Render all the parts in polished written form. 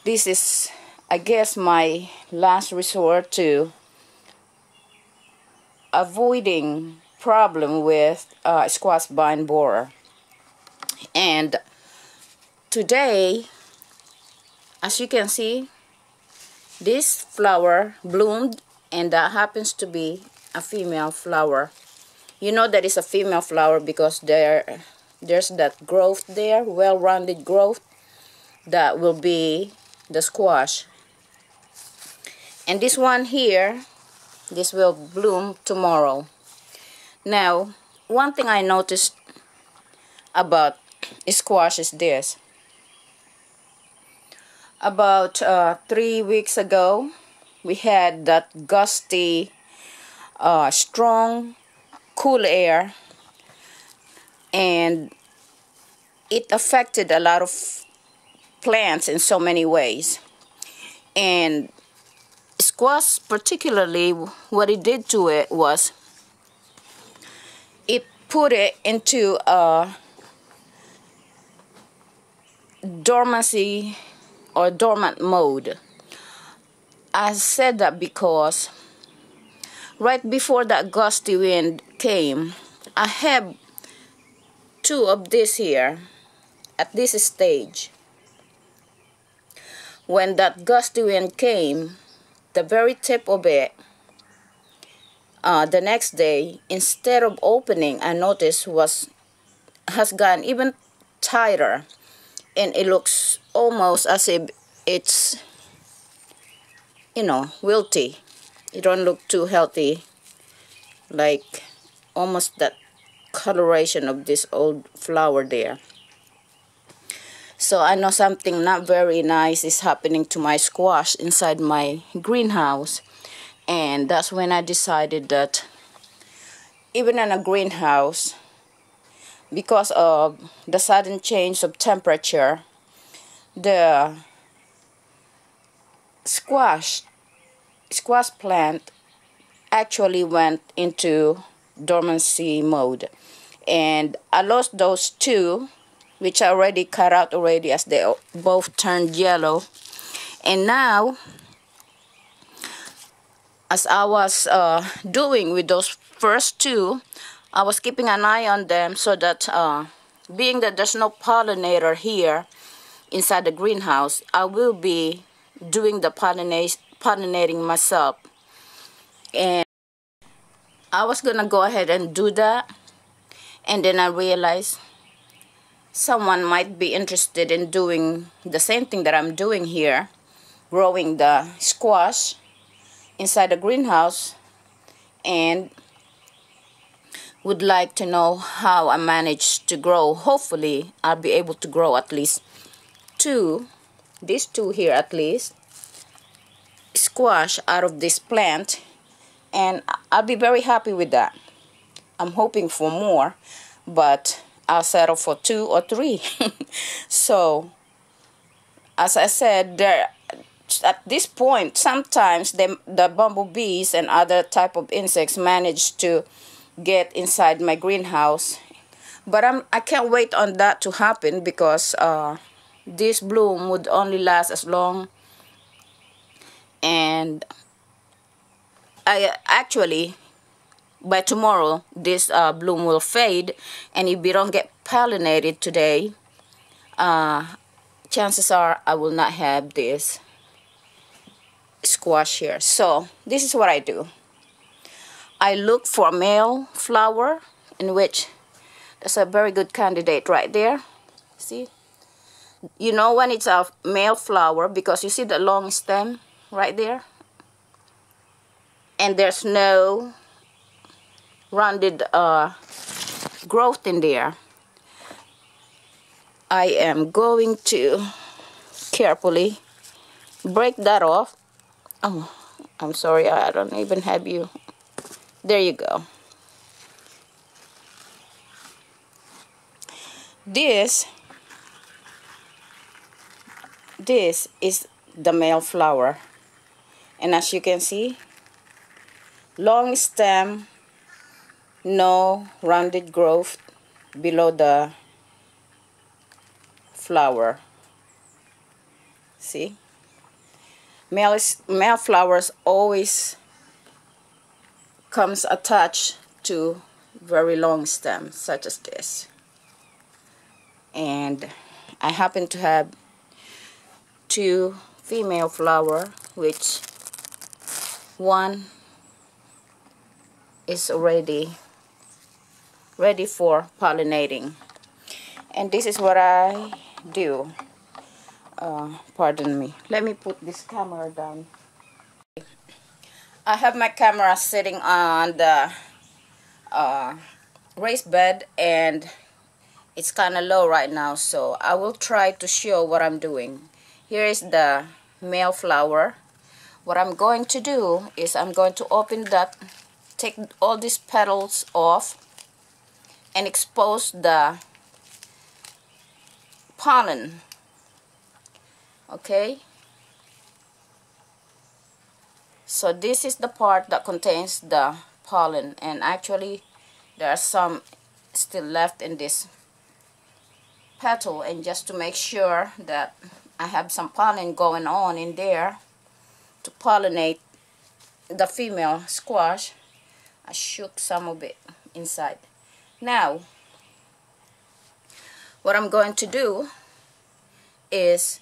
This is, I guess, my last resort to avoiding problem with squash vine borer. And today, as you can see, this flower bloomed, and that happens to be a female flower. You know that it's a female flower because there's that growth there, well-rounded growth, that will be the squash. And this one here, this will bloom tomorrow. Now, one thing I noticed about squash is this. About 3 weeks ago, we had that gusty, strong, cool air, and it affected a lot of plants in so many ways. And squash particularly, what it did to it was it put it into a dormancy or dormant mode. I said that because right before that gusty wind came, I have 2 of this here at this stage. When that gusty wind came, the very tip of it, the next day, instead of opening, I noticed has gotten even tighter, and it looks almost as if it's, wilty. It don't look too healthy, like almost that coloration of this old flower there. So I know something not very nice is happening to my squash inside my greenhouse. And that's when I decided that even in a greenhouse, because of the sudden change of temperature, the squash plant actually went into dormancy mode. And I lost those 2, which I already cut out already, as they both turned yellow. And now, as I was doing with those first 2, I was keeping an eye on them so that being that there's no pollinator here inside the greenhouse, I will be doing the pollinating myself. And I was gonna go ahead and do that, and then I realized someone might be interested in doing the same thing that I'm doing here, growing the squash inside the greenhouse, and would like to know how I managed to grow. Hopefully, I'll be able to grow at least 2, these 2 here at least, squash out of this plant, and I'll be very happy with that. I'm hoping for more, but I'll settle for 2 or 3. So, as I said, at this point, sometimes the bumblebees and other type of insects manage to get inside my greenhouse. But I can't wait on that to happen, because this bloom would only last as long. And by tomorrow, this bloom will fade, and if we don't get pollinated today, chances are I will not have this squash here. So this is what I do. I look for a male flower, in which that's a very good candidate right there. See? You know when it's a male flower because you see the long stem right there? And there's no rounded growth in there. I am going to carefully break that off. Oh, I'm sorry, I don't even have you. There you go. This is the male flower, and as you can see, long stem, no rounded growth below the flower. See? Male flowers always comes attached to very long stems such as this, and I happen to have two female flower, which one is already ready for pollinating. And this is what I do. Pardon me, let me put this camera down. I have my camera sitting on the raised bed, and it's kind of low right now, so I will try to show what I'm doing. Here is the male flower. What I'm going to do is I'm going to open that, take all these petals off, and expose the pollen. Okay, so this is the part that contains the pollen, and actually there are some still left in this petal, and just to make sure that I have some pollen going on in there to pollinate the female squash, I shook some of it inside. Now what I'm going to do is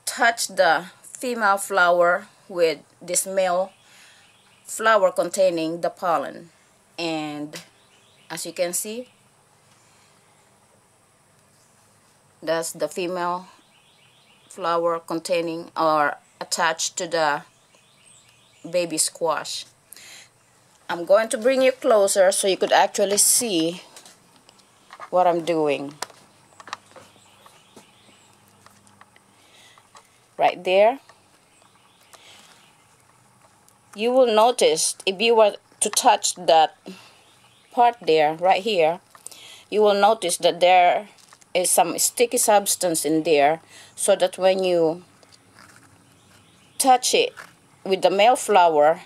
touch the female flower with this male flower containing the pollen, and as you can see, that's the female flower containing or attached to the baby squash. I'm going to bring you closer so you could actually see what I'm doing. Right there, you will notice, if you were to touch that part there, right here, you will notice that there is some sticky substance in there, so that when you touch it with the male flower,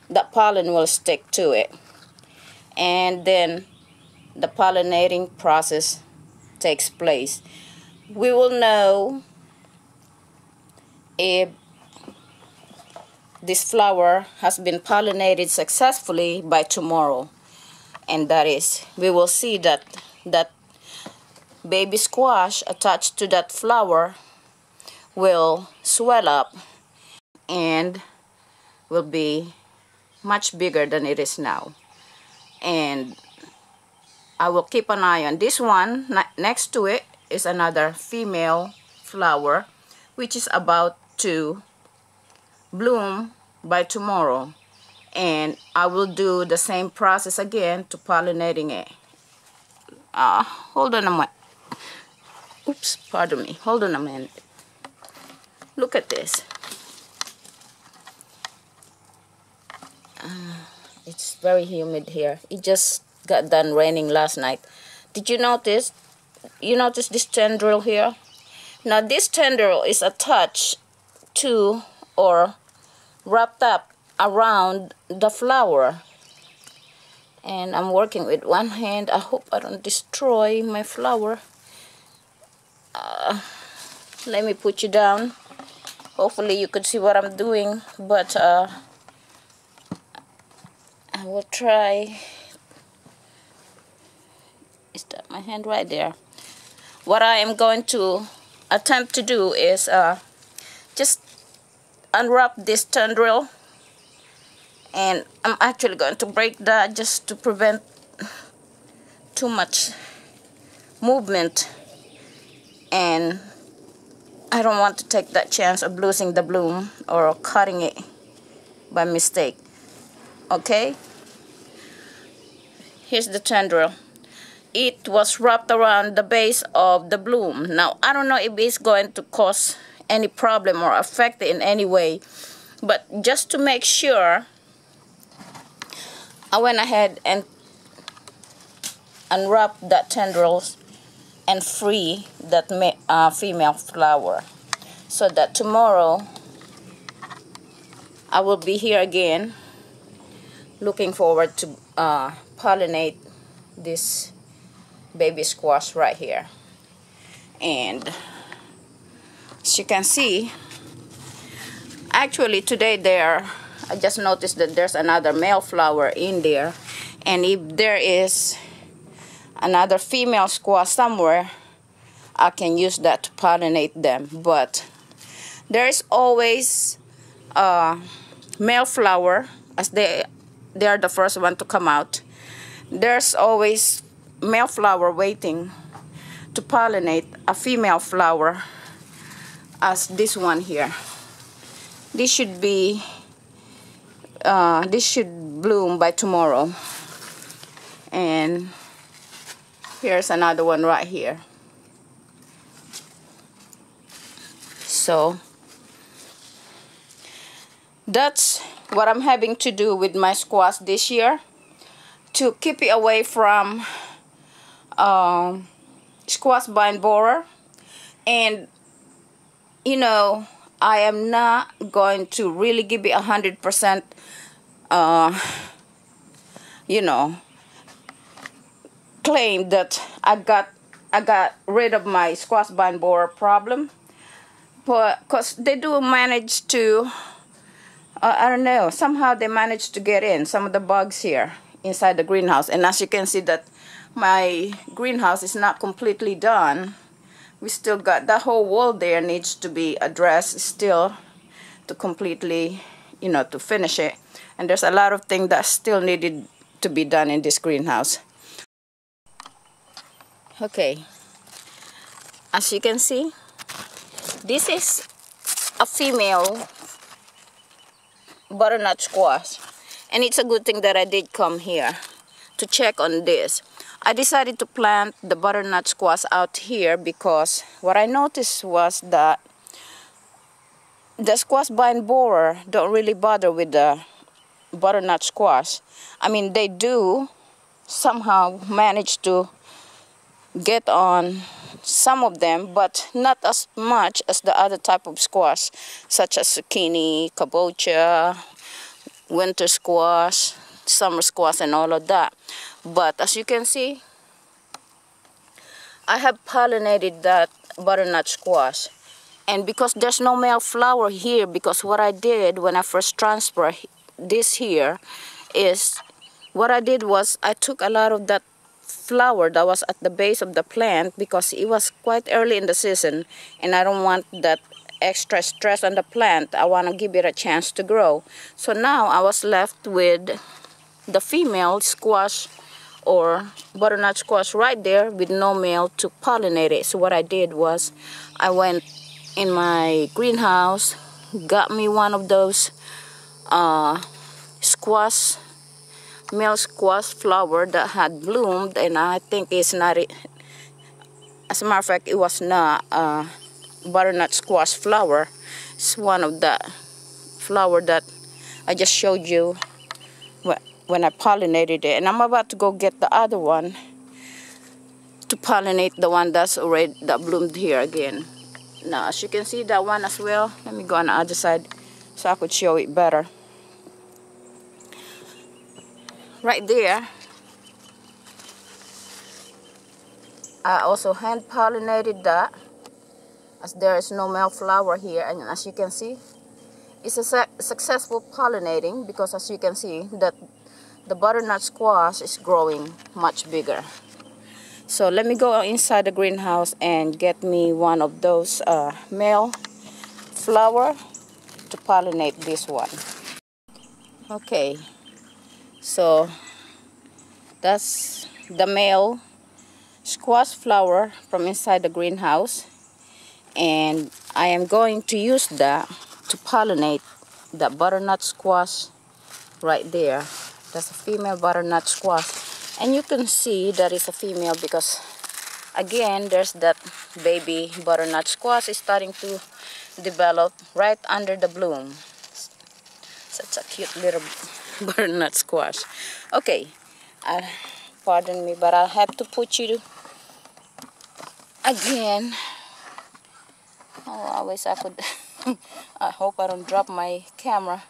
the pollen will stick to it, and then the pollinating process takes place. We will know if this flower has been pollinated successfully by tomorrow, and that is, we will see that baby squash attached to that flower will swell up and will be much bigger than it is now. And I will keep an eye on this one. Next to it is another female flower, which is about to bloom by tomorrow, and I will do the same process again to pollinating it. Hold on a minute. Oops, pardon me. Hold on a minute. Look at this. It's very humid here. It just got done raining last night. Did you notice? You notice this tendril here? Now this tendril is attached to or wrapped up around the flower, and I'm working with one hand. I hope I don't destroy my flower. Let me put you down. Hopefully you could see what I'm doing, but I will try. Is that my hand right there? What I am going to attempt to do is just unwrap this tendril, and I'm actually going to break that just to prevent too much movement, and I don't want to take that chance of losing the bloom or cutting it by mistake. Okay, here's the tendril. It was wrapped around the base of the bloom. Now I don't know if it's going to cause any problem or affect it in any way, but just to make sure, I went ahead and unwrapped that tendrils and free that female flower, so that tomorrow I will be here again, looking forward to pollinate this baby squash right here. And as you can see, Actually, today I just noticed that there's another male flower in there. And if there is another female squash somewhere, I can use that to pollinate them. But there is always a male flower, as they are the first one to come out. There's always male flower waiting to pollinate a female flower, as this one here. This should bloom by tomorrow. And here's another one right here. So that's what I'm having to do with my squash this year, to keep it away from squash vine borer. And you know, I am not going to really give it 100%, claim that I got rid of my squash vine borer problem. But because they do manage to, I don't know, somehow they managed to get in some of the bugs here inside the greenhouse. And as you can see that my greenhouse is not completely done. We still got that whole wall there needs to be addressed still to completely, to finish it. And there's a lot of things that still needed to be done in this greenhouse. Okay, as you can see, this is a female butternut squash. And it's a good thing that I did come here to check on this. I decided to plant the butternut squash out here because what I noticed was that the squash vine borer don't really bother with the butternut squash. I mean, they do somehow manage to get on some of them, but not as much as the other type of squash, such as zucchini, kabocha, winter squash, summer squash, and all of that. But as you can see, I have pollinated that butternut squash. And because there's no male flower here, because what I did when I first transferred this here is, what I did was I took a lot of that flower that was at the base of the plant, because it was quite early in the season and I don't want that extra stress on the plant. I want to give it a chance to grow. So now I was left with the female squash or butternut squash right there with no male to pollinate it. So what I did was I went in my greenhouse, got me one of those male squash flower that had bloomed, and I think it's not, as a matter of fact, it was not butternut squash flower. It's one of the flower that I just showed you when I pollinated it. And I'm about to go get the other one to pollinate the one that bloomed here again. Now, as you can see, that one as well. Let me go on the other side so I could show it better. Right there, I also hand pollinated that, as there is no male flower here. And as you can see, it's a successful pollinating, because as you can see that the butternut squash is growing much bigger. So let me go inside the greenhouse and get me one of those male flower to pollinate this one. Okay, so that's the male squash flower from inside the greenhouse, and I am going to use that to pollinate the butternut squash right there. That's a female butternut squash, and you can see that it's a female because again there's that baby butternut squash is starting to develop right under the bloom. Such a cute little butternut squash. Okay, pardon me, but I'll have to put you again. Oh, I wish I could. I hope I don't drop my camera.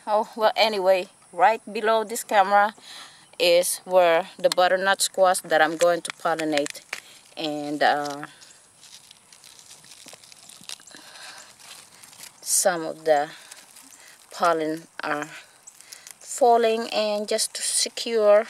Oh, well, anyway, right below this camera is where the butternut squash that I'm going to pollinate. And some of the pollen are falling, and just to secure